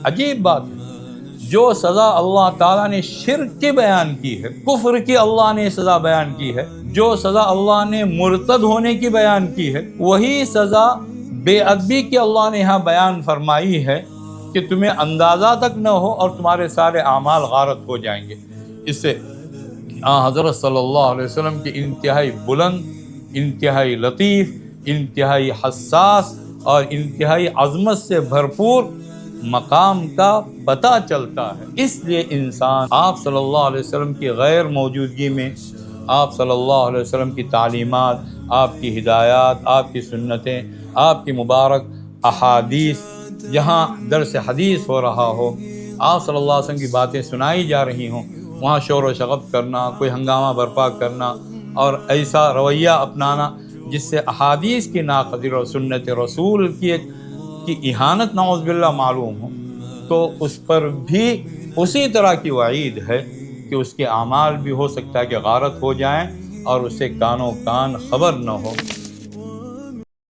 عجیب بات ہے، جو سزا اللہ تعالیٰ نے شرک کی بیان کی ہے، کفر کی اللہ نے سزا بیان کی ہے، جو سزا اللہ نے مرتد ہونے کی بیان کی ہے، وہی سزا بے ادبی کی اللہ نے یہاں بیان فرمائی ہے کہ تمہیں اندازہ تک نہ ہو اور تمہارے سارے اعمال غارت ہو جائیں گے۔ اس سے حضرت صلی اللہ علیہ وسلم کی انتہائی بلند، انتہائی لطیف، انتہائی حساس اور انتہائی عظمت سے بھرپور مقام کا پتہ چلتا ہے۔ اس لیے انسان آپ صلی اللہ علیہ وسلم کی غیر موجودگی میں آپ صلی اللہ علیہ وسلم کی تعلیمات، آپ کی ہدایات، آپ کی سنتیں، آپ کی مبارک احادیث، جہاں درس حدیث ہو رہا ہو، آپ صلی اللہ علیہ وسلم کی باتیں سنائی جا رہی ہوں، وہاں شور و شغب کرنا، کوئی ہنگامہ برپا کرنا اور ایسا رویہ اپنانا جس سے احادیث کی ناقدری اور سنت رسول کی اہانت نعوذ باللہ معلوم ہو، تو اس پر بھی اسی طرح کی وعید ہے کہ اس کے اعمال بھی ہو سکتا ہے کہ غارت ہو جائیں اور اسے کانوں کان خبر نہ ہو۔